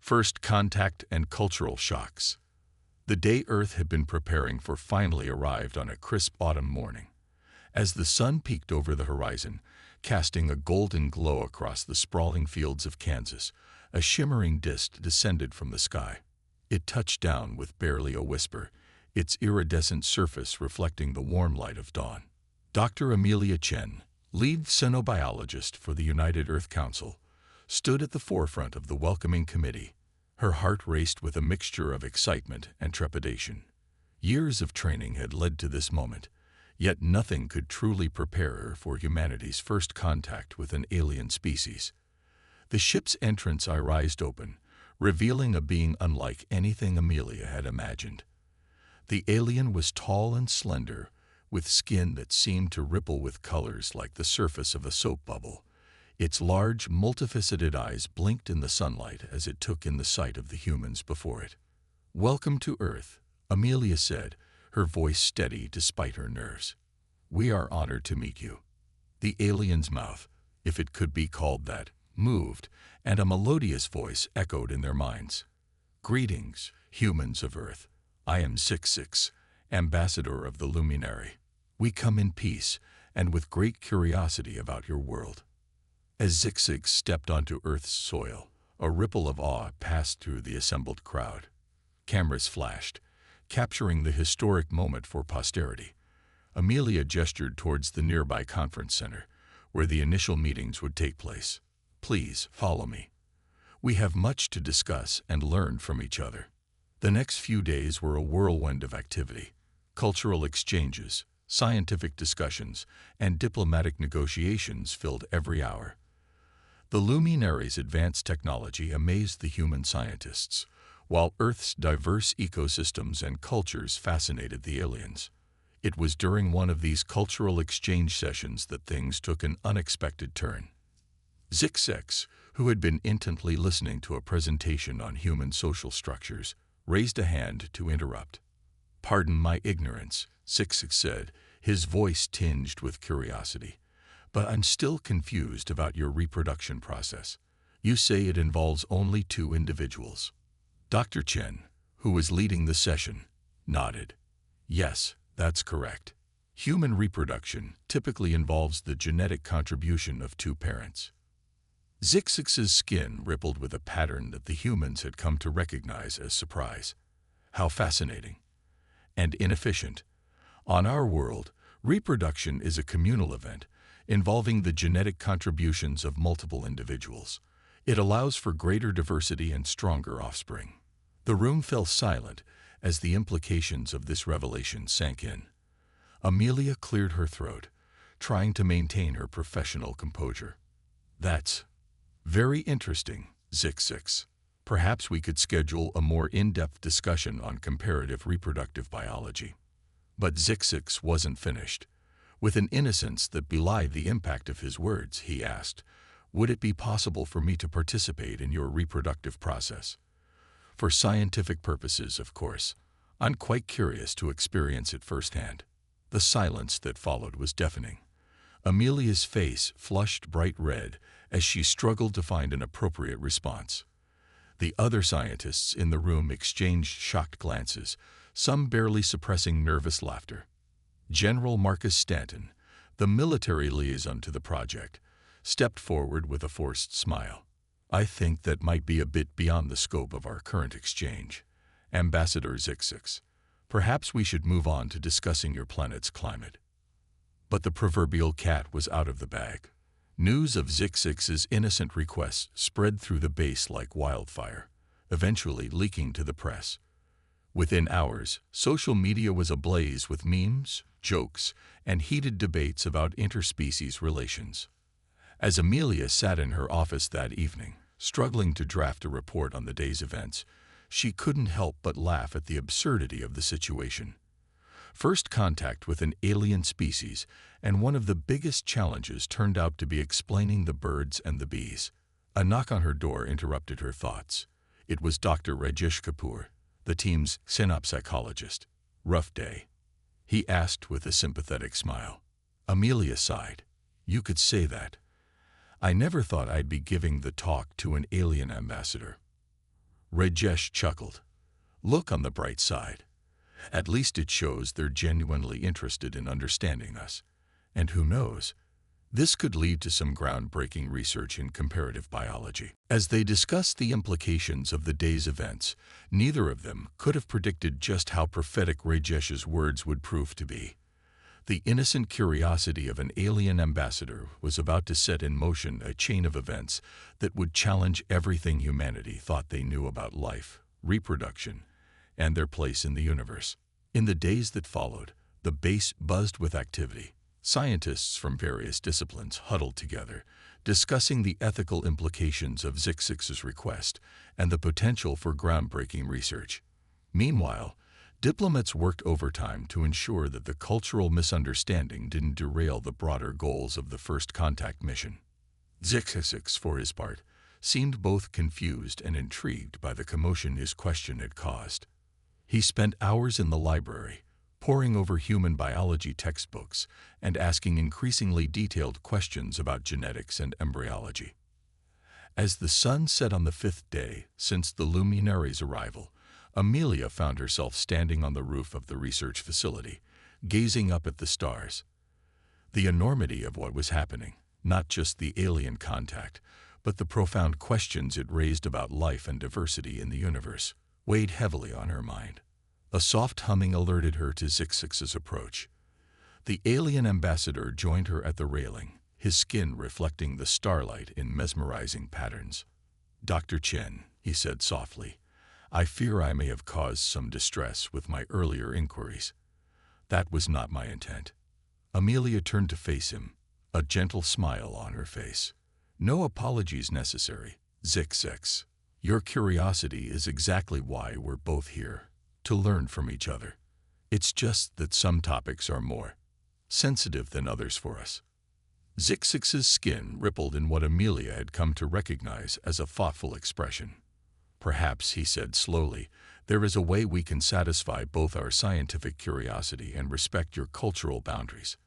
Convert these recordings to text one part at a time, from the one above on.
First contact and cultural shocks. The day Earth had been preparing for finally arrived on a crisp autumn morning. As the sun peeked over the horizon, casting a golden glow across the sprawling fields of Kansas, a shimmering disk descended from the sky. It touched down with barely a whisper, its iridescent surface reflecting the warm light of dawn. Dr. Amelia Chen, lead xenobiologist for the United Earth Council, stood at the forefront of the welcoming committee. Her heart raced with a mixture of excitement and trepidation. Years of training had led to this moment, yet nothing could truly prepare her for humanity's first contact with an alien species. The ship's entrance eyes open, revealing a being unlike anything Amelia had imagined. The alien was tall and slender, with skin that seemed to ripple with colors like the surface of a soap bubble. Its large, multifaceted eyes blinked in the sunlight as it took in the sight of the humans before it. "Welcome to Earth," Amelia said, her voice steady despite her nerves. "We are honored to meet you." The alien's mouth, if it could be called that, moved, and a melodious voice echoed in their minds. "Greetings, humans of Earth. I am 66, ambassador of the Luminary. We come in peace and with great curiosity about your world." As Zig stepped onto Earth's soil, a ripple of awe passed through the assembled crowd. Cameras flashed, capturing the historic moment for posterity. Amelia gestured towards the nearby conference center, where the initial meetings would take place. "Please, follow me. We have much to discuss and learn from each other." The next few days were a whirlwind of activity. Cultural exchanges, scientific discussions, and diplomatic negotiations filled every hour. The Luminary's advanced technology amazed the human scientists, while Earth's diverse ecosystems and cultures fascinated the aliens. It was during one of these cultural exchange sessions that things took an unexpected turn. Zig, who had been intently listening to a presentation on human social structures, raised a hand to interrupt. "Pardon my ignorance," Zig said, his voice tinged with curiosity, "but I'm still confused about your reproduction process. You say it involves only 2 individuals." Dr. Chen, who was leading the session, nodded. "Yes, that's correct. Human reproduction typically involves the genetic contribution of 2 parents." Zig's skin rippled with a pattern that the humans had come to recognize as surprise. "How fascinating. And inefficient. On our world, reproduction is a communal event, involving the genetic contributions of multiple individuals. It allows for greater diversity and stronger offspring." The room fell silent as the implications of this revelation sank in. Amelia cleared her throat, trying to maintain her professional composure. "That's very interesting, Zig. Perhaps we could schedule a more in-depth discussion on comparative reproductive biology." But Zig wasn't finished. With an innocence that belied the impact of his words, he asked, "Would it be possible for me to participate in your reproductive process? For scientific purposes, of course. I'm quite curious to experience it firsthand." The silence that followed was deafening. Amelia's face flushed bright red as she struggled to find an appropriate response. The other scientists in the room exchanged shocked glances, some barely suppressing nervous laughter. General Marcus Stanton, the military liaison to the project, stepped forward with a forced smile. "I think that might be a bit beyond the scope of our current exchange. Ambassador Zig, perhaps we should move on to discussing your planet's climate." But the proverbial cat was out of the bag. News of Zig's innocent request spread through the base like wildfire, eventually leaking to the press. Within hours, social media was ablaze with memes, jokes, and heated debates about interspecies relations. As Amelia sat in her office that evening, struggling to draft a report on the day's events, she couldn't help but laugh at the absurdity of the situation. First contact with an alien species, and one of the biggest challenges turned out to be explaining the birds and the bees. A knock on her door interrupted her thoughts. It was Dr. Rajesh Kapoor, the team's synopsychologist. "Rough day?" he asked with a sympathetic smile. Amelia sighed. "You could say that. I never thought I'd be giving the talk to an alien ambassador." Rajesh chuckled. Look on the bright side. At least it shows they're genuinely interested in understanding us. And who knows, this could lead to some groundbreaking research in comparative biology. As they discussed the implications of the day's events, neither of them could have predicted just how prophetic Rajesh's words would prove to be. The innocent curiosity of an alien ambassador was about to set in motion a chain of events that would challenge everything humanity thought they knew about life, reproduction, and their place in the universe. In the days that followed, the base buzzed with activity. Scientists from various disciplines huddled together, discussing the ethical implications of Zixix's request and the potential for groundbreaking research. Meanwhile, diplomats worked overtime to ensure that the cultural misunderstanding didn't derail the broader goals of the first contact mission. Zixix, for his part, seemed both confused and intrigued by the commotion his question had caused. He spent hours in the library, poring over human biology textbooks and asking increasingly detailed questions about genetics and embryology. As the sun set on the 5th day since the luminary's arrival, Amelia found herself standing on the roof of the research facility, gazing up at the stars. The enormity of what was happening, not just the alien contact, but the profound questions it raised about life and diversity in the universe, weighed heavily on her mind. A soft humming alerted her to Zixix's approach. The alien ambassador joined her at the railing, his skin reflecting the starlight in mesmerizing patterns. "Dr. Chen," he said softly, "I fear I may have caused some distress with my earlier inquiries. That was not my intent." Amelia turned to face him, a gentle smile on her face. "No apologies necessary, Zixix. Your curiosity is exactly why we're both here, to learn from each other. It's just that some topics are more sensitive than others for us." Zixix's skin rippled in what Amelia had come to recognize as a thoughtful expression. "Perhaps," he said slowly, "there is a way we can satisfy both our scientific curiosity and respect your cultural boundaries."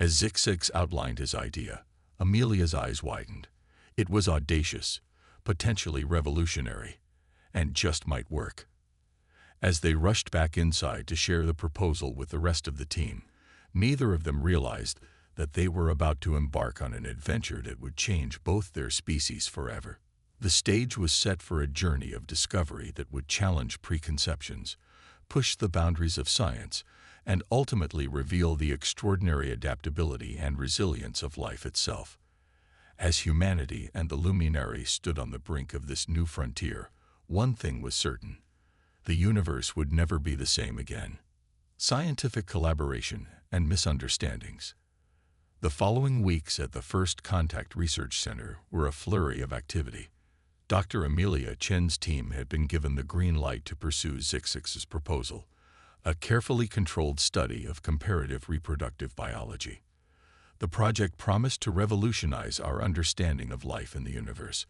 As Zixix outlined his idea, Amelia's eyes widened. It was audacious, potentially revolutionary, and just might work. As they rushed back inside to share the proposal with the rest of the team, neither of them realized that they were about to embark on an adventure that would change both their species forever. The stage was set for a journey of discovery that would challenge preconceptions, push the boundaries of science, and ultimately reveal the extraordinary adaptability and resilience of life itself. As humanity and the luminary stood on the brink of this new frontier, one thing was certain: the universe would never be the same again. Scientific collaboration and misunderstandings. The following weeks at the First Contact Research Center were a flurry of activity. Dr. Amelia Chen's team had been given the green light to pursue Zixix's proposal, a carefully controlled study of comparative reproductive biology. The project promised to revolutionize our understanding of life in the universe,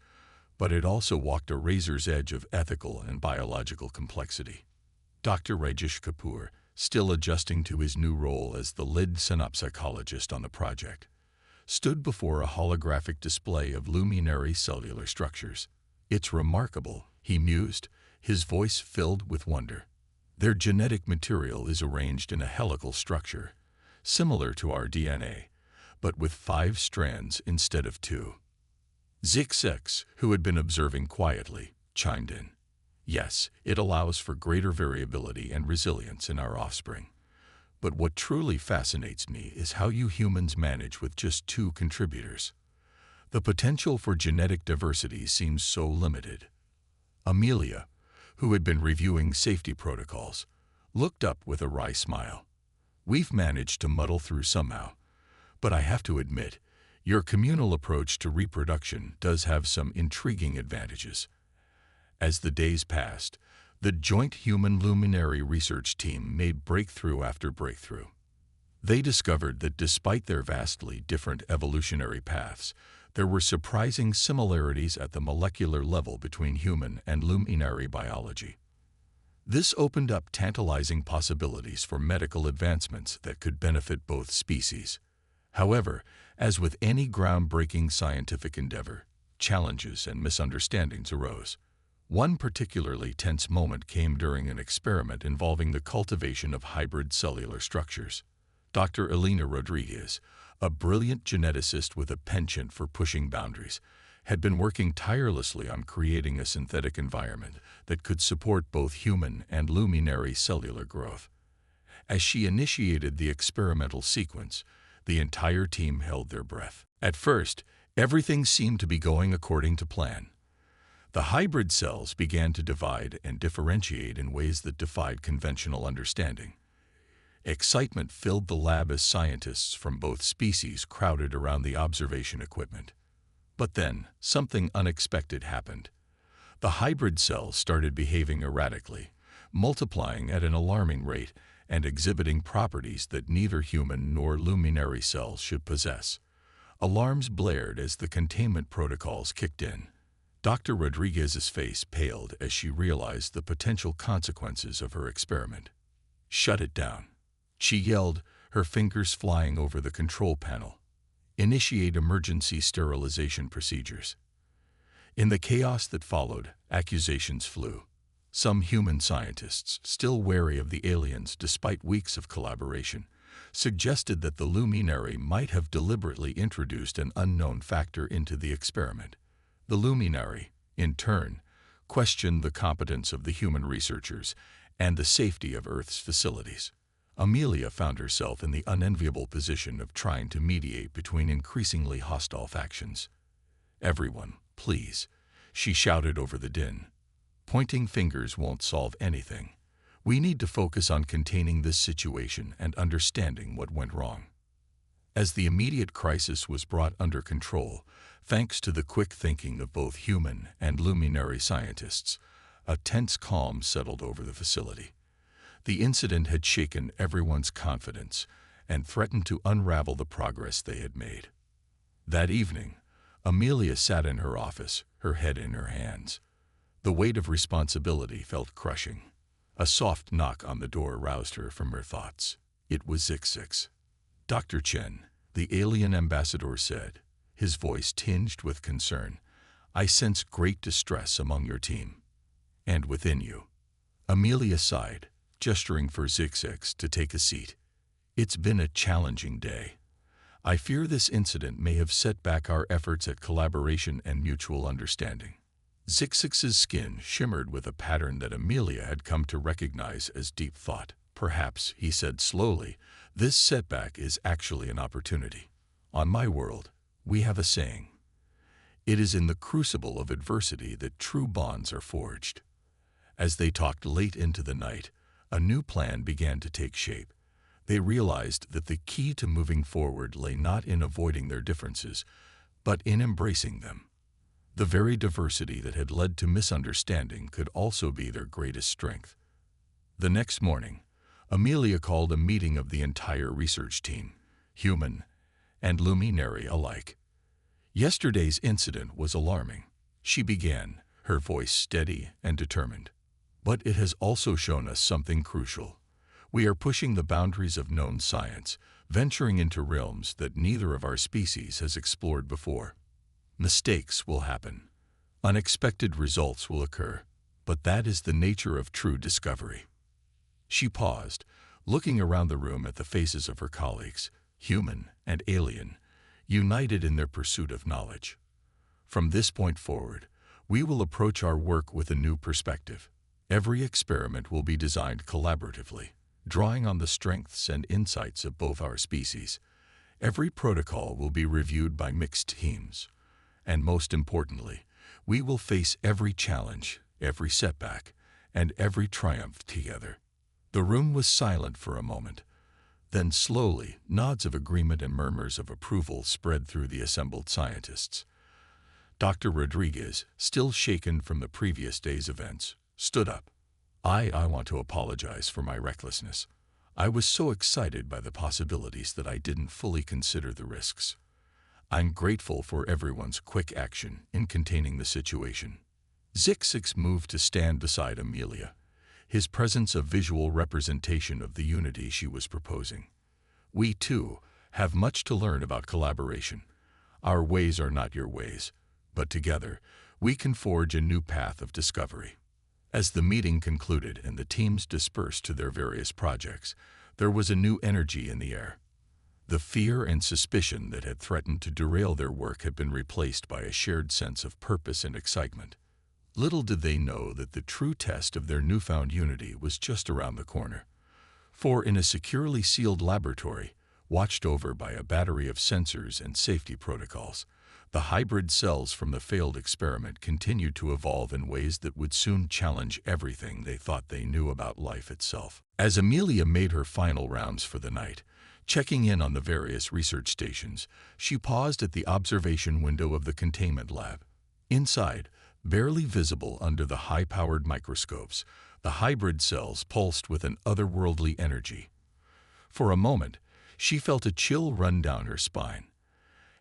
but it also walked a razor's edge of ethical and biological complexity. Dr. Rajesh Kapoor, still adjusting to his new role as the lead synapsychologist on the project, stood before a holographic display of luminary cellular structures. "It's remarkable," he mused, his voice filled with wonder. "Their genetic material is arranged in a helical structure, similar to our DNA, but with 5 strands instead of 2. Zixix, who had been observing quietly, chimed in. "Yes, it allows for greater variability and resilience in our offspring. But what truly fascinates me is how you humans manage with just 2 contributors. The potential for genetic diversity seems so limited." Amelia, who had been reviewing safety protocols, looked up with a wry smile. "We've managed to muddle through somehow, but I have to admit, your communal approach to reproduction does have some intriguing advantages." As the days passed, the joint human luminary research team made breakthrough after breakthrough. They discovered that despite their vastly different evolutionary paths, there were surprising similarities at the molecular level between human and luminary biology. This opened up tantalizing possibilities for medical advancements that could benefit both species. However, as with any groundbreaking scientific endeavor, challenges and misunderstandings arose. One particularly tense moment came during an experiment involving the cultivation of hybrid cellular structures. Dr. Elena Rodriguez, a brilliant geneticist with a penchant for pushing boundaries, had been working tirelessly on creating a synthetic environment that could support both human and luminary cellular growth. As she initiated the experimental sequence, the entire team held their breath. At first, everything seemed to be going according to plan. The hybrid cells began to divide and differentiate in ways that defied conventional understanding. Excitement filled the lab as scientists from both species crowded around the observation equipment. But then, something unexpected happened. The hybrid cells started behaving erratically, multiplying at an alarming rate and exhibiting properties that neither human nor luminary cells should possess. Alarms blared as the containment protocols kicked in. Dr. Rodriguez's face paled as she realized the potential consequences of her experiment. "Shut it down," she yelled, her fingers flying over the control panel. "Initiate emergency sterilization procedures." In the chaos that followed, accusations flew. Some human scientists, still wary of the aliens despite weeks of collaboration, suggested that the luminary might have deliberately introduced an unknown factor into the experiment. The luminary, in turn, questioned the competence of the human researchers and the safety of Earth's facilities. Amelia found herself in the unenviable position of trying to mediate between increasingly hostile factions. "Everyone, please," she shouted over the din. "Pointing fingers won't solve anything. We need to focus on containing this situation and understanding what went wrong." As the immediate crisis was brought under control, thanks to the quick thinking of both human and luminary scientists, a tense calm settled over the facility. The incident had shaken everyone's confidence and threatened to unravel the progress they had made. That evening, Amelia sat in her office, her head in her hands. The weight of responsibility felt crushing. A soft knock on the door roused her from her thoughts. It was Zix. "Dr. Chen," the alien ambassador said, his voice tinged with concern, "I sense great distress among your team. And within you." Amelia sighed, gesturing for Zix to take a seat. "It's been a challenging day. I fear this incident may have set back our efforts at collaboration and mutual understanding." Zix's skin shimmered with a pattern that Amelia had come to recognize as deep thought. "Perhaps," he said slowly, "this setback is actually an opportunity. On my world, we have a saying. It is in the crucible of adversity that true bonds are forged." As they talked late into the night, a new plan began to take shape. They realized that the key to moving forward lay not in avoiding their differences, but in embracing them. The very diversity that had led to misunderstanding could also be their greatest strength. The next morning, Amelia called a meeting of the entire research team, human and luminary alike. "Yesterday's incident was alarming," she began, her voice steady and determined. "But it has also shown us something crucial. We are pushing the boundaries of known science, venturing into realms that neither of our species has explored before. Mistakes will happen. Unexpected results will occur, but that is the nature of true discovery." She paused, looking around the room at the faces of her colleagues, human and alien, united in their pursuit of knowledge. "From this point forward, we will approach our work with a new perspective. Every experiment will be designed collaboratively, drawing on the strengths and insights of both our species. Every protocol will be reviewed by mixed teams. And most importantly, we will face every challenge, every setback, and every triumph together." The room was silent for a moment. Then slowly, nods of agreement and murmurs of approval spread through the assembled scientists. Dr. Rodriguez, still shaken from the previous day's events, stood up. I want to apologize for my recklessness. I was so excited by the possibilities that I didn't fully consider the risks. I'm grateful for everyone's quick action in containing the situation." Zix moved to stand beside Amelia, his presence a visual representation of the unity she was proposing. "We, too, have much to learn about collaboration. Our ways are not your ways, but together, We can forge a new path of discovery. As the meeting concluded and the teams dispersed to their various projects, there was a new energy in the air. The fear and suspicion that had threatened to derail their work had been replaced by a shared sense of purpose and excitement. Little did they know that the true test of their newfound unity was just around the corner. For in a securely sealed laboratory, watched over by a battery of sensors and safety protocols, the hybrid cells from the failed experiment continued to evolve in ways that would soon challenge everything they thought they knew about life itself. As Amelia made her final rounds for the night, checking in on the various research stations, she paused at the observation window of the containment lab. Inside, barely visible under the high-powered microscopes, the hybrid cells pulsed with an otherworldly energy. For a moment, she felt a chill run down her spine,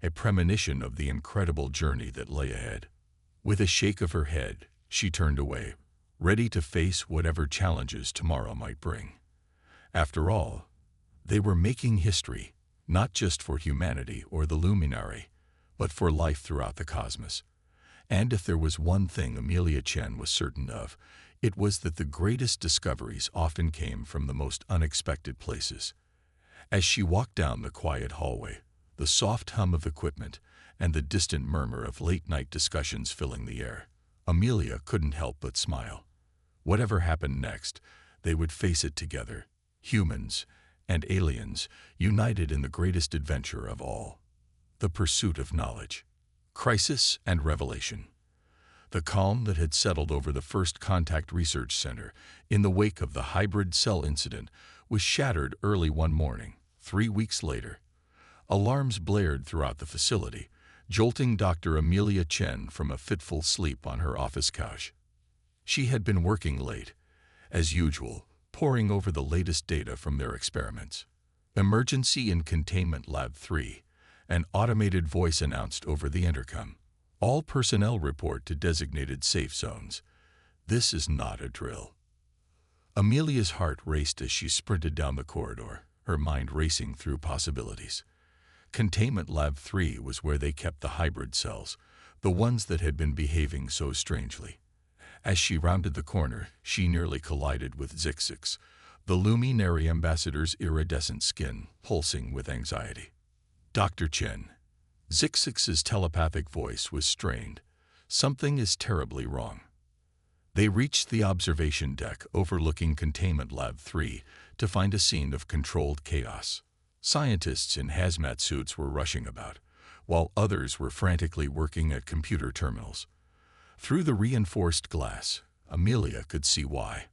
a premonition of the incredible journey that lay ahead. With a shake of her head, she turned away, ready to face whatever challenges tomorrow might bring. After all, they were making history, not just for humanity or the luminary, but for life throughout the cosmos. And if there was one thing Amelia Chen was certain of, it was that the greatest discoveries often came from the most unexpected places. As she walked down the quiet hallway, the soft hum of equipment and the distant murmur of late-night discussions filling the air, Amelia couldn't help but smile. Whatever happened next, they would face it together, humans and aliens, united in the greatest adventure of all, the pursuit of knowledge. Crisis and revelation. The calm that had settled over the First Contact Research Center in the wake of the hybrid cell incident was shattered early one morning, 3 weeks later. Alarms blared throughout the facility, jolting Dr. Amelia Chen from a fitful sleep on her office couch. She had been working late, as usual, poring over the latest data from their experiments. Emergency in Containment Lab 3, an automated voice announced over the intercom. All personnel report to designated safe zones. This is not a drill. Amelia's heart raced as she sprinted down the corridor, her mind racing through possibilities. Containment Lab 3 was where they kept the hybrid cells, the ones that had been behaving so strangely. As she rounded the corner, she nearly collided with Zixix, the luminary ambassador's iridescent skin pulsing with anxiety. Dr. Chen. Zixix's telepathic voice was strained. Something is terribly wrong. They reached the observation deck overlooking Containment Lab 3 to find a scene of controlled chaos. Scientists in hazmat suits were rushing about, while others were frantically working at computer terminals. Through the reinforced glass, Amelia could see why.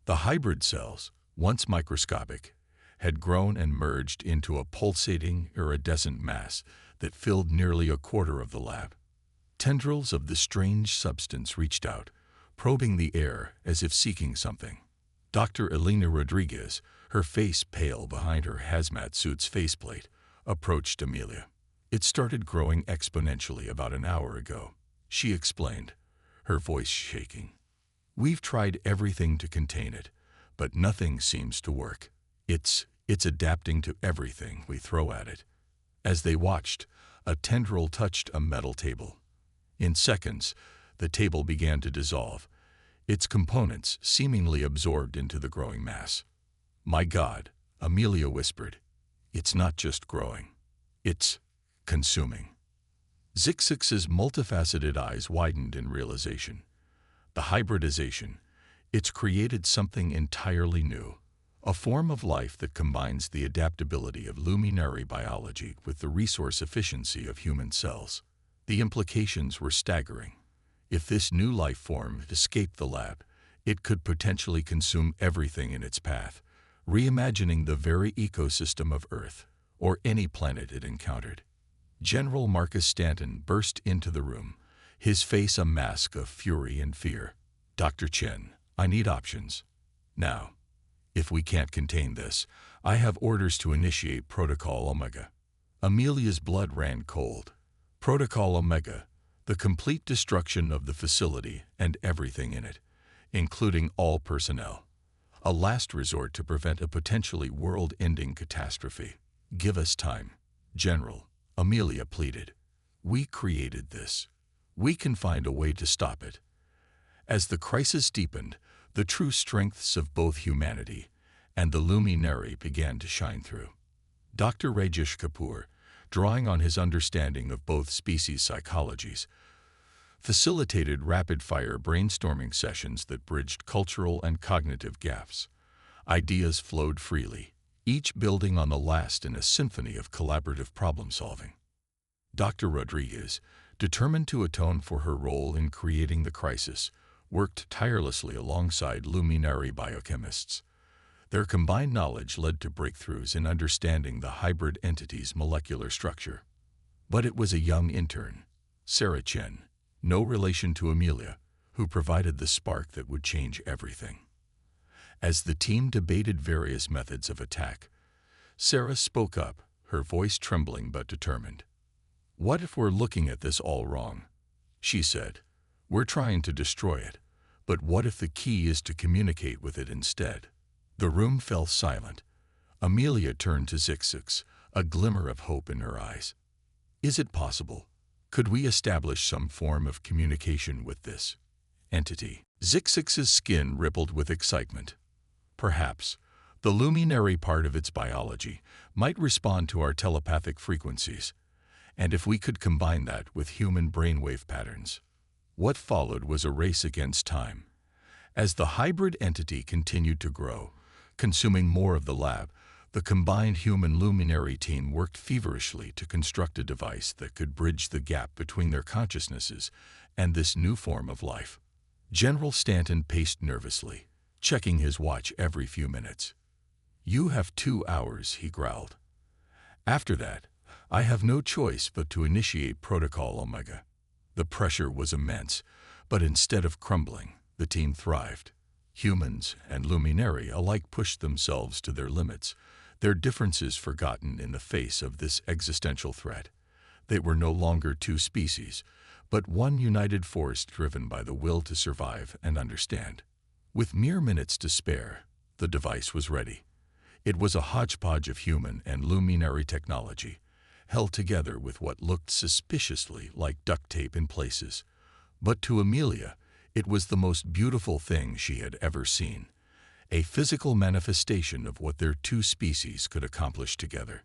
The hybrid cells, once microscopic, had grown and merged into a pulsating, iridescent mass that filled nearly a quarter of the lab. Tendrils of the strange substance reached out, probing the air as if seeking something. Dr. Elena Rodriguez, her face pale behind her hazmat suit's faceplate, approached Amelia. It started growing exponentially about an hour ago, she explained, her voice shaking. We've tried everything to contain it, but nothing seems to work. It's adapting to everything we throw at it. As they watched, a tendril touched a metal table. In seconds, the table began to dissolve, its components seemingly absorbed into the growing mass. My God, Amelia whispered. It's not just growing. It's consuming. Zixix's multifaceted eyes widened in realization. The hybridization, it's created something entirely new. A form of life that combines the adaptability of luminary biology with the resource efficiency of human cells. The implications were staggering. If this new life form escaped the lab, it could potentially consume everything in its path, reimagining the very ecosystem of Earth, or any planet it encountered. General Marcus Stanton burst into the room, his face a mask of fury and fear. Dr. Chen, I need options. Now. If we can't contain this, I have orders to initiate Protocol Omega. Amelia's blood ran cold. Protocol Omega, the complete destruction of the facility and everything in it, including all personnel. A last resort to prevent a potentially world-ending catastrophe. Give us time, General, Amelia pleaded. We created this. We can find a way to stop it. As the crisis deepened, the true strengths of both humanity and the luminary began to shine through. Dr. Rajesh Kapoor, drawing on his understanding of both species psychologies, facilitated rapid-fire brainstorming sessions that bridged cultural and cognitive gaps. Ideas flowed freely, each building on the last in a symphony of collaborative problem-solving. Dr. Rodriguez, determined to atone for her role in creating the crisis, worked tirelessly alongside luminary biochemists. Their combined knowledge led to breakthroughs in understanding the hybrid entity's molecular structure. But it was a young intern, Sarah Chen, no relation to Amelia, who provided the spark that would change everything. As the team debated various methods of attack, Sarah spoke up, her voice trembling but determined. "What if we're looking at this all wrong?" she said. "We're trying to destroy it, but what if the key is to communicate with it instead?" The room fell silent. Amelia turned to Zixix, a glimmer of hope in her eyes. "Is it possible? Could we establish some form of communication with this entity?" Zixix's skin rippled with excitement. "Perhaps. The luminary part of its biology might respond to our telepathic frequencies, and if we could combine that with human brainwave patterns." What followed was a race against time. As the hybrid entity continued to grow, consuming more of the lab, the combined human luminary team worked feverishly to construct a device that could bridge the gap between their consciousnesses and this new form of life. General Stanton paced nervously, checking his watch every few minutes. "You have 2 hours," he growled. "After that, I have no choice but to initiate Protocol Omega." The pressure was immense, but instead of crumbling, the team thrived. Humans and luminary alike pushed themselves to their limits, their differences forgotten in the face of this existential threat. They were no longer two species, but one united force driven by the will to survive and understand. With mere minutes to spare, the device was ready. It was a hodgepodge of human and luminary technology, held together with what looked suspiciously like duct tape in places. But to Amelia, it was the most beautiful thing she had ever seen, a physical manifestation of what their two species could accomplish together.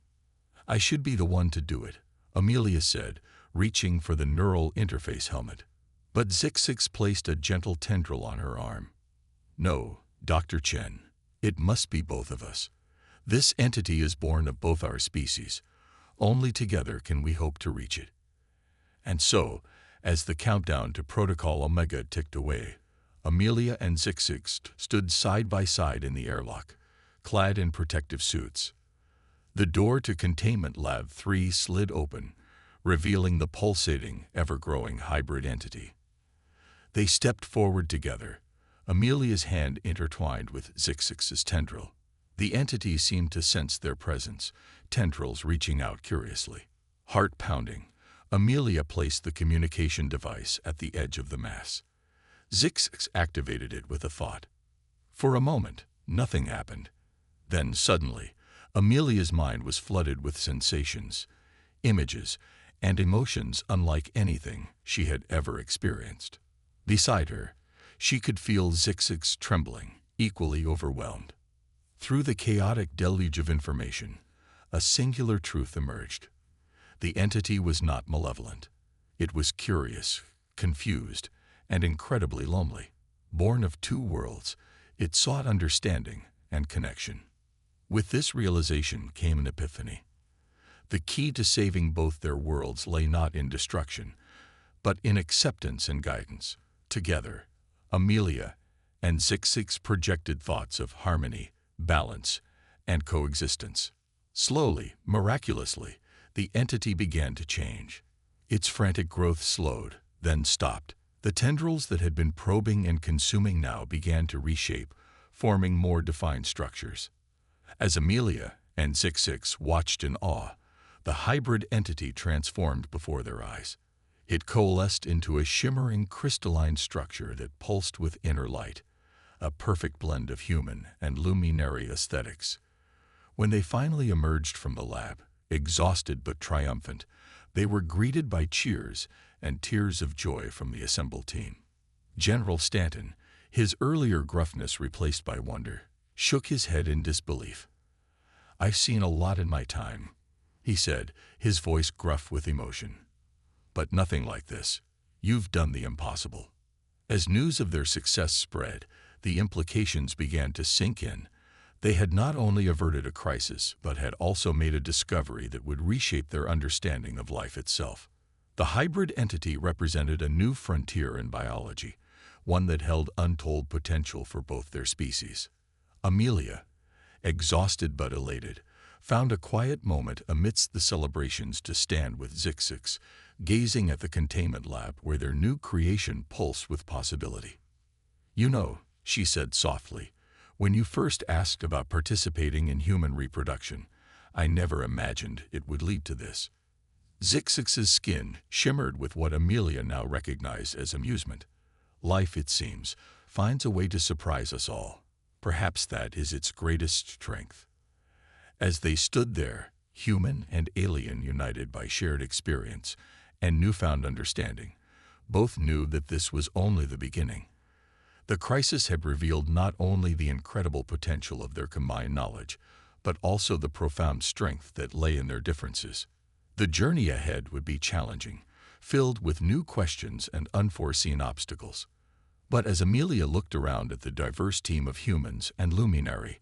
"I should be the one to do it," Amelia said, reaching for the neural interface helmet. But Zixix placed a gentle tendril on her arm. "No, Dr. Chen, it must be both of us. This entity is born of both our species. Only together can we hope to reach it." And so, as the countdown to Protocol Omega ticked away, Amelia and Zixix stood side by side in the airlock, clad in protective suits. The door to Containment Lab 3 slid open, revealing the pulsating, ever-growing hybrid entity. They stepped forward together, Amelia's hand intertwined with Zixix's tendril. The entity seemed to sense their presence, tendrils reaching out curiously. Heart pounding, Amelia placed the communication device at the edge of the mass. Zixix activated it with a thought. For a moment, nothing happened. Then suddenly, Amelia's mind was flooded with sensations, images, and emotions unlike anything she had ever experienced. Beside her, she could feel Zixix trembling, equally overwhelmed. Through the chaotic deluge of information, a singular truth emerged. The entity was not malevolent. It was curious, confused, and incredibly lonely. Born of two worlds, it sought understanding and connection. With this realization came an epiphany. The key to saving both their worlds lay not in destruction, but in acceptance and guidance. Together, Amelia and Zixix projected thoughts of harmony, balance, and coexistence. Slowly, miraculously, the entity began to change. Its frantic growth slowed, then stopped. The tendrils that had been probing and consuming now began to reshape, forming more defined structures. As Amelia and Zixix watched in awe, the hybrid entity transformed before their eyes. It coalesced into a shimmering crystalline structure that pulsed with inner light, a perfect blend of human and luminary aesthetics. When they finally emerged from the lab, exhausted but triumphant, they were greeted by cheers and tears of joy from the assembled team. General Stanton, his earlier gruffness replaced by wonder, shook his head in disbelief. "I've seen a lot in my time," he said, his voice gruff with emotion. "But nothing like this. You've done the impossible." As news of their success spread, the implications began to sink in. They had not only averted a crisis, but had also made a discovery that would reshape their understanding of life itself. The hybrid entity represented a new frontier in biology, one that held untold potential for both their species. Amelia, exhausted but elated, found a quiet moment amidst the celebrations to stand with Zixix, gazing at the containment lab where their new creation pulsed with possibility. "You know," she said softly, "when you first asked about participating in human reproduction, I never imagined it would lead to this." Zixix's skin shimmered with what Amelia now recognized as amusement. Life, it seems, finds a way to surprise us all. Perhaps that is its greatest strength. As they stood there, human and alien united by shared experience and newfound understanding, both knew that this was only the beginning. The crisis had revealed not only the incredible potential of their combined knowledge, but also the profound strength that lay in their differences. The journey ahead would be challenging, filled with new questions and unforeseen obstacles. But as Amelia looked around at the diverse team of humans and luminary,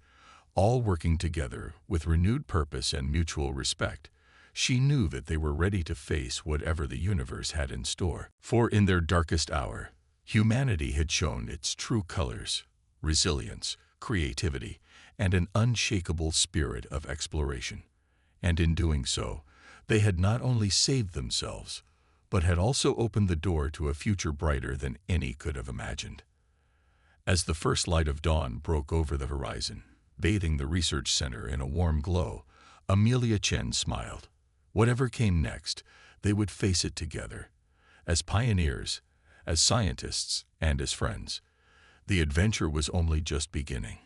all working together with renewed purpose and mutual respect, she knew that they were ready to face whatever the universe had in store. For in their darkest hour, humanity had shown its true colors: resilience, creativity, and an unshakable spirit of exploration. And in doing so, they had not only saved themselves, but had also opened the door to a future brighter than any could have imagined. As the first light of dawn broke over the horizon, bathing the research center in a warm glow, Amelia Chen smiled. Whatever came next, they would face it together, as pioneers, as scientists, and as friends. The adventure was only just beginning.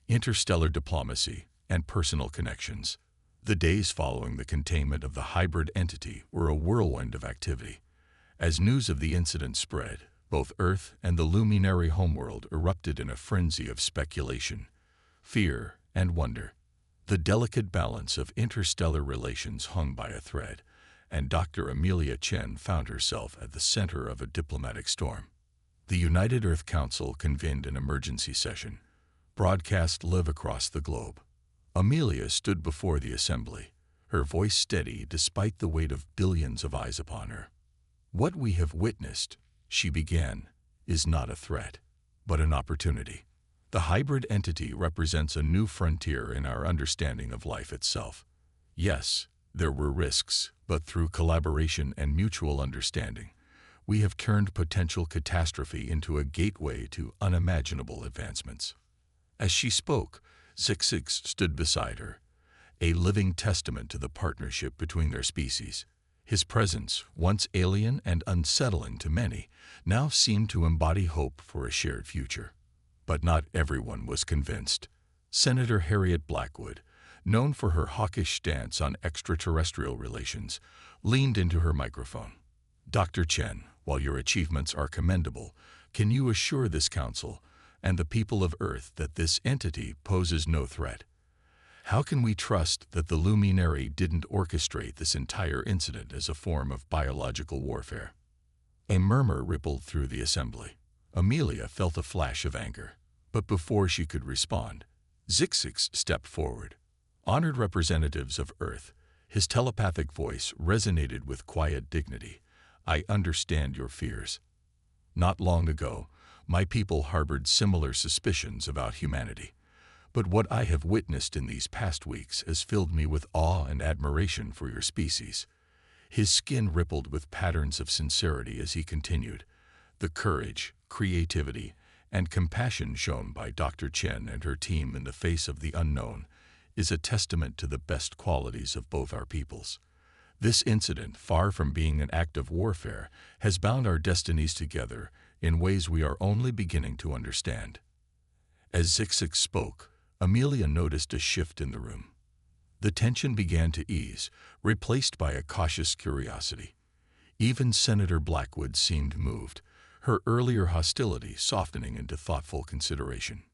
Interstellar diplomacy and personal connections. The days following the containment of the hybrid entity were a whirlwind of activity. As news of the incident spread, both Earth and the luminary homeworld erupted in a frenzy of speculation, fear, and wonder. The delicate balance of interstellar relations hung by a thread, and Dr. Amelia Chen found herself at the center of a diplomatic storm. The United Earth Council convened an emergency session, broadcast live across the globe. Amelia stood before the assembly, her voice steady despite the weight of billions of eyes upon her. "What we have witnessed," she began, "is not a threat, but an opportunity. The hybrid entity represents a new frontier in our understanding of life itself. Yes, there were risks, but through collaboration and mutual understanding, we have turned potential catastrophe into a gateway to unimaginable advancements." As she spoke, Zixix stood beside her, a living testament to the partnership between their species. His presence, once alien and unsettling to many, now seemed to embody hope for a shared future. But not everyone was convinced. Senator Harriet Blackwood, known for her hawkish stance on extraterrestrial relations, leaned into her microphone. "Dr. Chen, while your achievements are commendable, can you assure this council and the people of Earth that this entity poses no threat? How can we trust that the luminary didn't orchestrate this entire incident as a form of biological warfare?" A murmur rippled through the assembly. Amelia felt a flash of anger, but before she could respond, Zixix stepped forward. Honored representatives of Earth, his telepathic voice resonated with quiet dignity. "I understand your fears. Not long ago, my people harbored similar suspicions about humanity. But what I have witnessed in these past weeks has filled me with awe and admiration for your species." His skin rippled with patterns of sincerity as he continued. The courage, creativity, and compassion shown by Dr. Chen and her team in the face of the unknown is a testament to the best qualities of both our peoples. This incident, far from being an act of warfare, has bound our destinies together in ways we are only beginning to understand. As Zixix spoke, Amelia noticed a shift in the room. The tension began to ease, replaced by a cautious curiosity. Even Senator Blackwood seemed moved, her earlier hostility softening into thoughtful consideration.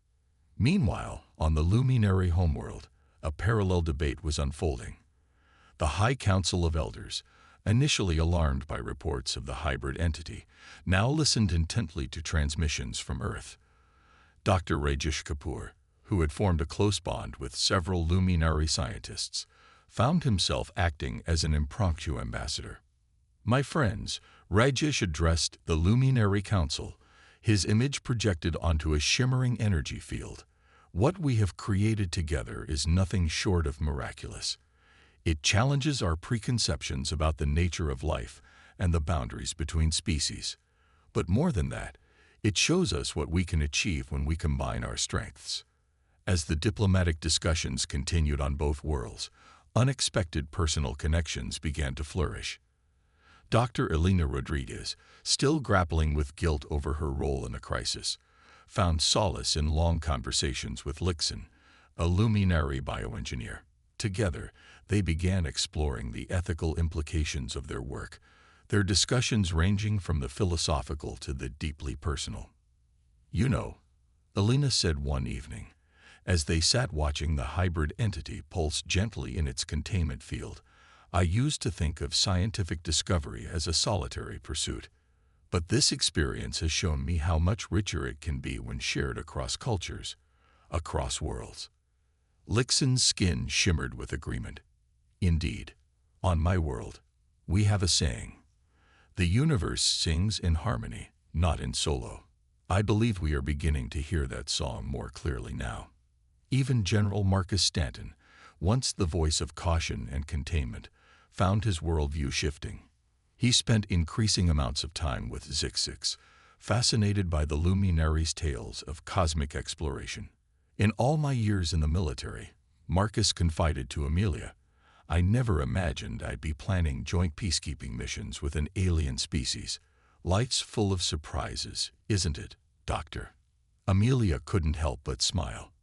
Meanwhile, on the luminary homeworld, a parallel debate was unfolding. The High Council of Elders, initially alarmed by reports of the hybrid entity, now listened intently to transmissions from Earth. Dr. Rajesh Kapoor, who had formed a close bond with several luminary scientists, found himself acting as an impromptu ambassador. "My friends," Rajesh addressed the Luminary Council, his image projected onto a shimmering energy field. "What we have created together is nothing short of miraculous. It challenges our preconceptions about the nature of life and the boundaries between species. But more than that, it shows us what we can achieve when we combine our strengths." As the diplomatic discussions continued on both worlds, unexpected personal connections began to flourish. Dr. Elena Rodriguez, still grappling with guilt over her role in the crisis, found solace in long conversations with Lixon, a luminary bioengineer. Together, they began exploring the ethical implications of their work, their discussions ranging from the philosophical to the deeply personal. "You know," Elena said one evening, as they sat watching the hybrid entity pulse gently in its containment field, "I used to think of scientific discovery as a solitary pursuit. But this experience has shown me how much richer it can be when shared across cultures, across worlds." Lixon's skin shimmered with agreement. "Indeed, on my world, we have a saying. The universe sings in harmony, not in solo. I believe we are beginning to hear that song more clearly now." Even General Marcus Stanton, once the voice of caution and containment, found his worldview shifting. He spent increasing amounts of time with Zixix, fascinated by the luminaries' tales of cosmic exploration. "In all my years in the military," Marcus confided to Amelia, "I never imagined I'd be planning joint peacekeeping missions with an alien species. Life's full of surprises, isn't it, Doctor?" Amelia couldn't help but smile.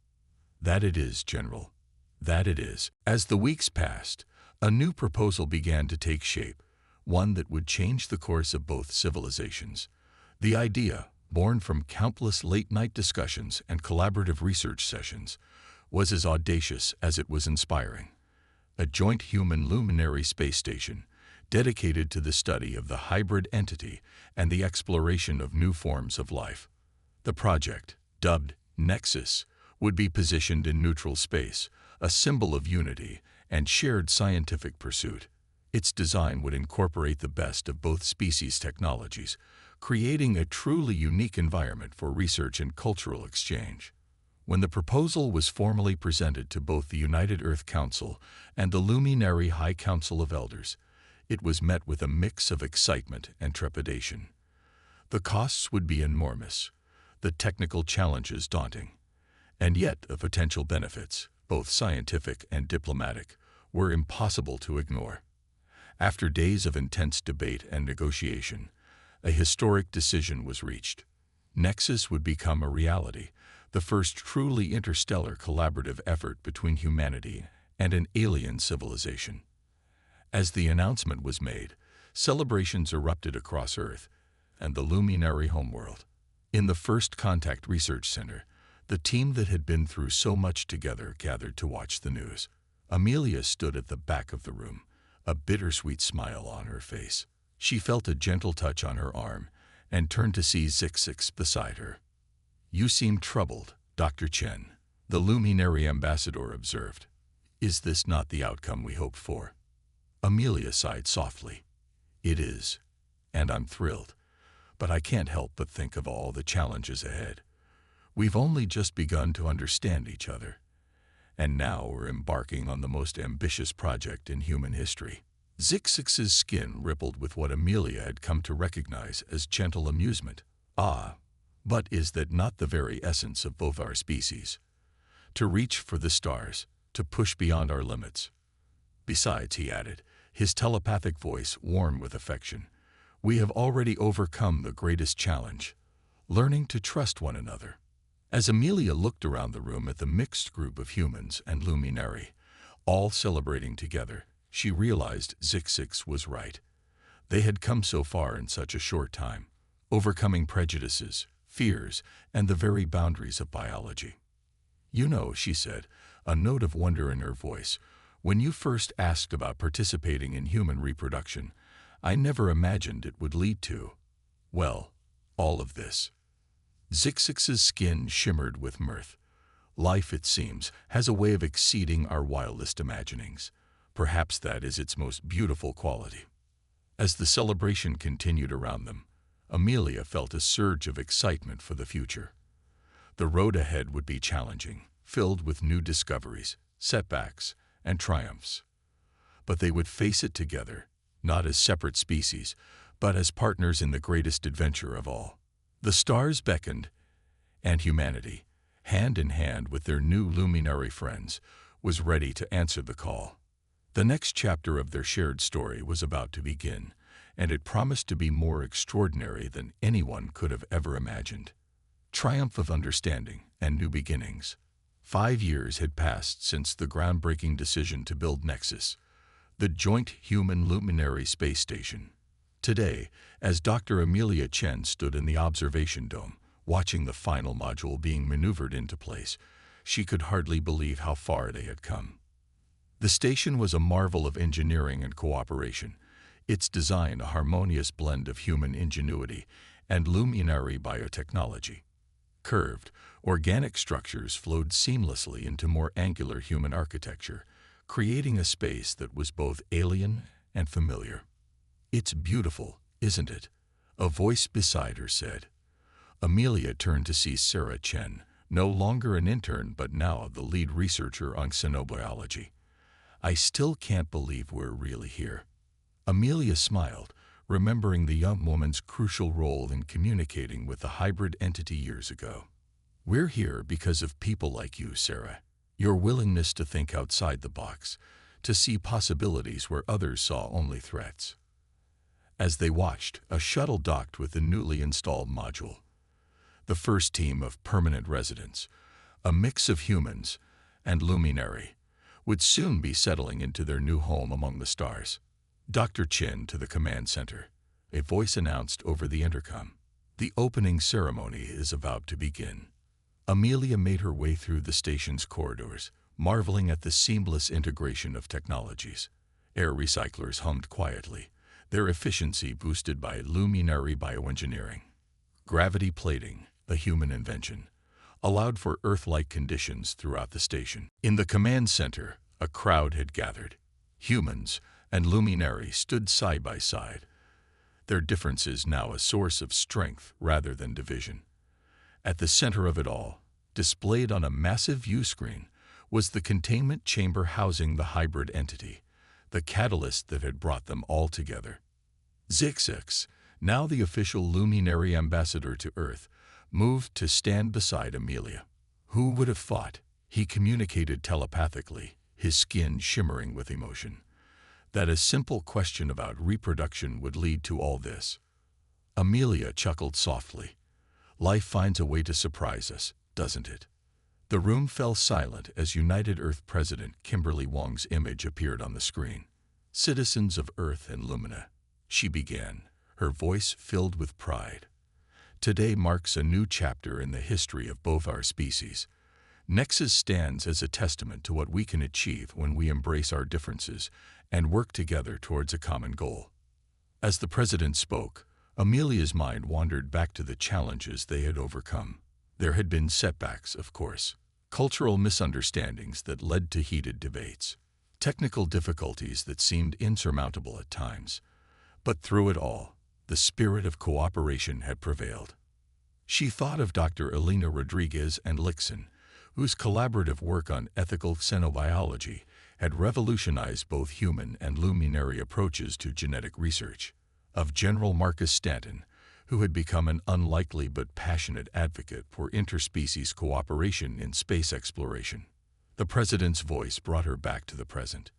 "That it is, General. That it is." As the weeks passed, a new proposal began to take shape, one that would change the course of both civilizations. The idea, born from countless late-night discussions and collaborative research sessions, was as audacious as it was inspiring. A joint human luminary space station, dedicated to the study of the hybrid entity and the exploration of new forms of life. The project, dubbed Nexus, would be positioned in neutral space, a symbol of unity and shared scientific pursuit. Its design would incorporate the best of both species' technologies, creating a truly unique environment for research and cultural exchange. When the proposal was formally presented to both the United Earth Council and the Luminary High Council of Elders, it was met with a mix of excitement and trepidation. The costs would be enormous, the technical challenges daunting, and yet the potential benefits, both scientific and diplomatic, were impossible to ignore. After days of intense debate and negotiation, a historic decision was reached. Nexus would become a reality, the first truly interstellar collaborative effort between humanity and an alien civilization. As the announcement was made, celebrations erupted across Earth and the luminary homeworld. In the First Contact Research Center, the team that had been through so much together gathered to watch the news. Amelia stood at the back of the room, a bittersweet smile on her face. She felt a gentle touch on her arm and turned to see Zixix beside her. "You seem troubled, Dr. Chen," the luminary ambassador observed. "Is this not the outcome we hoped for?" Amelia sighed softly. "It is, and I'm thrilled, but I can't help but think of all the challenges ahead. We've only just begun to understand each other, and now we're embarking on the most ambitious project in human history." Zixix's skin rippled with what Amelia had come to recognize as gentle amusement. "Ah, but is that not the very essence of both our species? To reach for the stars, to push beyond our limits. Besides," he added, his telepathic voice warm with affection, "we have already overcome the greatest challenge, learning to trust one another." As Amelia looked around the room at the mixed group of humans and luminary, all celebrating together, she realized Zixix was right. They had come so far in such a short time, overcoming prejudices, fears, and the very boundaries of biology. "You know," she said, a note of wonder in her voice, "when you first asked about participating in human reproduction, I never imagined it would lead to, well, all of this." Zixix's skin shimmered with mirth. Life, it seems, has a way of exceeding our wildest imaginings. Perhaps that is its most beautiful quality. As the celebration continued around them, Amelia felt a surge of excitement for the future. The road ahead would be challenging, filled with new discoveries, setbacks, and triumphs. But they would face it together, not as separate species, but as partners in the greatest adventure of all. The stars beckoned, and humanity, hand in hand with their new luminary friends, was ready to answer the call. The next chapter of their shared story was about to begin, and it promised to be more extraordinary than anyone could have ever imagined. Triumph of understanding and new beginnings. 5 years had passed since the groundbreaking decision to build Nexus, the joint human luminary space station. Today, as Dr. Amelia Chen stood in the observation dome, watching the final module being maneuvered into place, she could hardly believe how far they had come. The station was a marvel of engineering and cooperation, its design a harmonious blend of human ingenuity and luminary biotechnology. Curved, organic structures flowed seamlessly into more angular human architecture, creating a space that was both alien and familiar. "It's beautiful, isn't it?" a voice beside her said. Amelia turned to see Sarah Chen, no longer an intern but now the lead researcher on xenobiology. "I still can't believe we're really here." Amelia smiled, remembering the young woman's crucial role in communicating with the hybrid entity years ago. "We're here because of people like you, Sarah. Your willingness to think outside the box, to see possibilities where others saw only threats." As they watched, a shuttle docked with the newly installed module. The first team of permanent residents, a mix of humans and luminary, would soon be settling into their new home among the stars. "Dr. Chin to the command center," a voice announced over the intercom. "The opening ceremony is about to begin." Amelia made her way through the station's corridors, marveling at the seamless integration of technologies. Air recyclers hummed quietly, their efficiency boosted by luminary bioengineering. Gravity plating, a human invention, allowed for Earth-like conditions throughout the station. In the command center, a crowd had gathered. Humans and luminary stood side by side, their differences now a source of strength rather than division. At the center of it all, displayed on a massive view screen, was the containment chamber housing the hybrid entity, the catalyst that had brought them all together. Zixix, now the official luminary ambassador to Earth, moved to stand beside Amelia. "Who would have thought?" he communicated telepathically, his skin shimmering with emotion. "That a simple question about reproduction would lead to all this." Amelia chuckled softly. "Life finds a way to surprise us, doesn't it?" The room fell silent as United Earth President Kimberly Wong's image appeared on the screen. "Citizens of Earth and Lumina," she began, her voice filled with pride. "Today marks a new chapter in the history of both our species. Nexus stands as a testament to what we can achieve when we embrace our differences and work together towards a common goal." As the president spoke, Amelia's mind wandered back to the challenges they had overcome. There had been setbacks, of course, cultural misunderstandings that led to heated debates, technical difficulties that seemed insurmountable at times. But through it all, the spirit of cooperation had prevailed. She thought of Dr. Elena Rodriguez and Lixon, whose collaborative work on ethical xenobiology had revolutionized both human and luminary approaches to genetic research, of General Marcus Stanton, who had become an unlikely but passionate advocate for interspecies cooperation in space exploration. The president's voice brought her back to the present.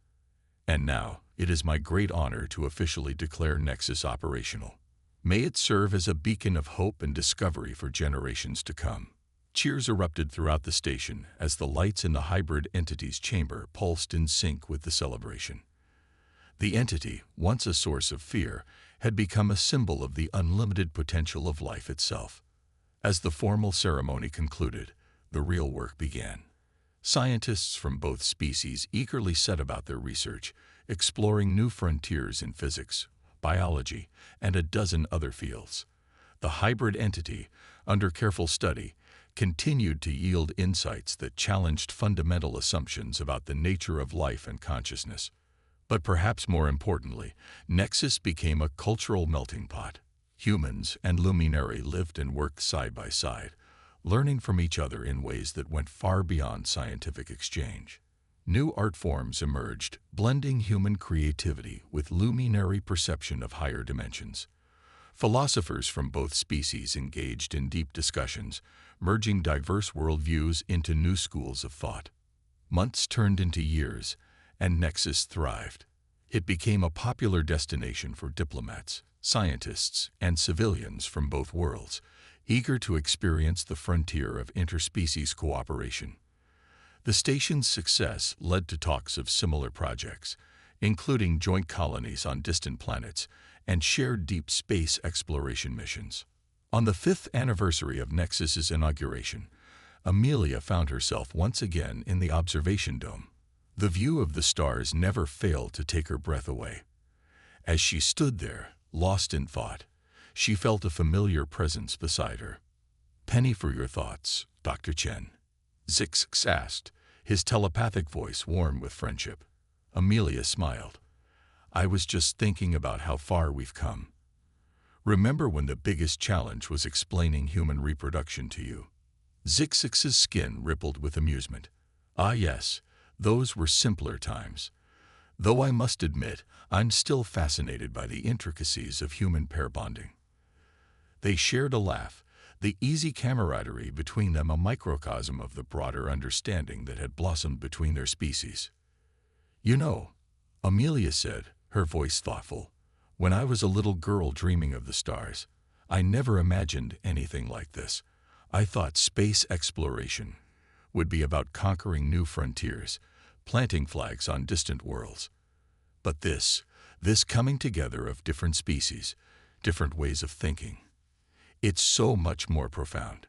"And now, it is my great honor to officially declare Nexus operational. May it serve as a beacon of hope and discovery for generations to come." Cheers erupted throughout the station as the lights in the hybrid entity's chamber pulsed in sync with the celebration. The entity, once a source of fear, had become a symbol of the unlimited potential of life itself. As the formal ceremony concluded, the real work began. Scientists from both species eagerly set about their research, exploring new frontiers in physics, biology, and a dozen other fields. The hybrid entity, under careful study, continued to yield insights that challenged fundamental assumptions about the nature of life and consciousness. But perhaps more importantly, Nexus became a cultural melting pot. Humans and Luminary lived and worked side by side, learning from each other in ways that went far beyond scientific exchange. New art forms emerged, blending human creativity with Luminary perception of higher dimensions. Philosophers from both species engaged in deep discussions, merging diverse worldviews into new schools of thought. Months turned into years, and Nexus thrived. It became a popular destination for diplomats, scientists, and civilians from both worlds, eager to experience the frontier of interspecies cooperation. The station's success led to talks of similar projects, including joint colonies on distant planets and shared deep space exploration missions. On the 5th anniversary of Nexus's inauguration, Amelia found herself once again in the observation dome. The view of the stars never failed to take her breath away. As she stood there, lost in thought, she felt a familiar presence beside her. "Penny for your thoughts, Dr. Chen," Zix asked, his telepathic voice warm with friendship. Amelia smiled. "I was just thinking about how far we've come. Remember when the biggest challenge was explaining human reproduction to you?" Zix's skin rippled with amusement. "Ah yes, those were simpler times. Though I must admit, I'm still fascinated by the intricacies of human pair bonding." They shared a laugh, the easy camaraderie between them a microcosm of the broader understanding that had blossomed between their species. "You know," Amelia said, her voice thoughtful, "when I was a little girl dreaming of the stars, I never imagined anything like this. I thought space exploration would be about conquering new frontiers, planting flags on distant worlds. But this coming together of different species, different ways of thinking, it's so much more profound."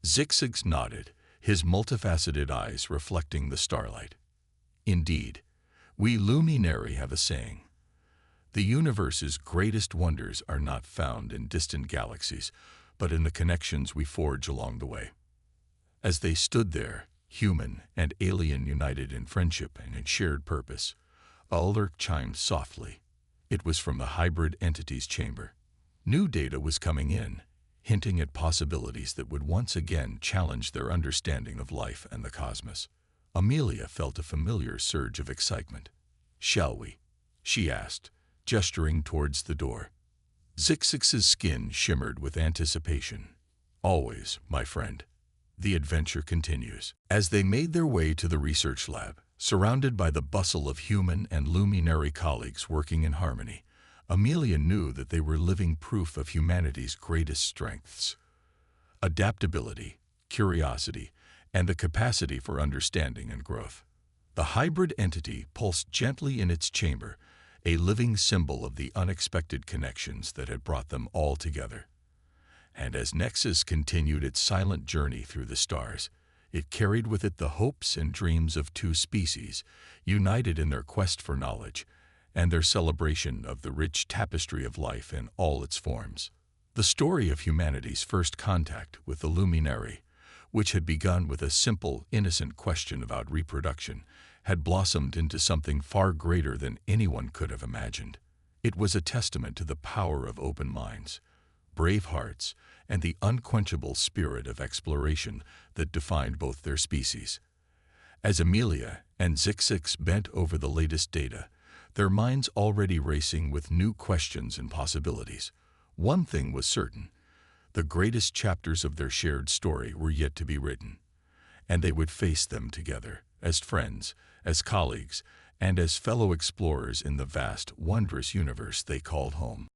Zixix nodded, his multifaceted eyes reflecting the starlight. "Indeed, we Luminary have a saying. The universe's greatest wonders are not found in distant galaxies, but in the connections we forge along the way." As they stood there, human and alien united in friendship and in shared purpose, a alert chimed softly. It was from the hybrid entity's chamber. New data was coming in, hinting at possibilities that would once again challenge their understanding of life and the cosmos. Amelia felt a familiar surge of excitement. "Shall we?" she asked, gesturing towards the door. Zixix's skin shimmered with anticipation. "Always, my friend." The adventure continues. As they made their way to the research lab, surrounded by the bustle of human and Luminary colleagues working in harmony, Amelia knew that they were living proof of humanity's greatest strengths: adaptability, curiosity, and the capacity for understanding and growth. The hybrid entity pulsed gently in its chamber, a living symbol of the unexpected connections that had brought them all together. And as Nexus continued its silent journey through the stars, it carried with it the hopes and dreams of two species, united in their quest for knowledge and their celebration of the rich tapestry of life in all its forms. The story of humanity's first contact with the Luminary, which had begun with a simple, innocent question about reproduction, had blossomed into something far greater than anyone could have imagined. It was a testament to the power of open minds, brave hearts, and the unquenchable spirit of exploration that defined both their species. As Amelia and Zixix bent over the latest data, their minds already racing with new questions and possibilities, one thing was certain: the greatest chapters of their shared story were yet to be written, and they would face them together, as friends, as colleagues, and as fellow explorers in the vast, wondrous universe they called home.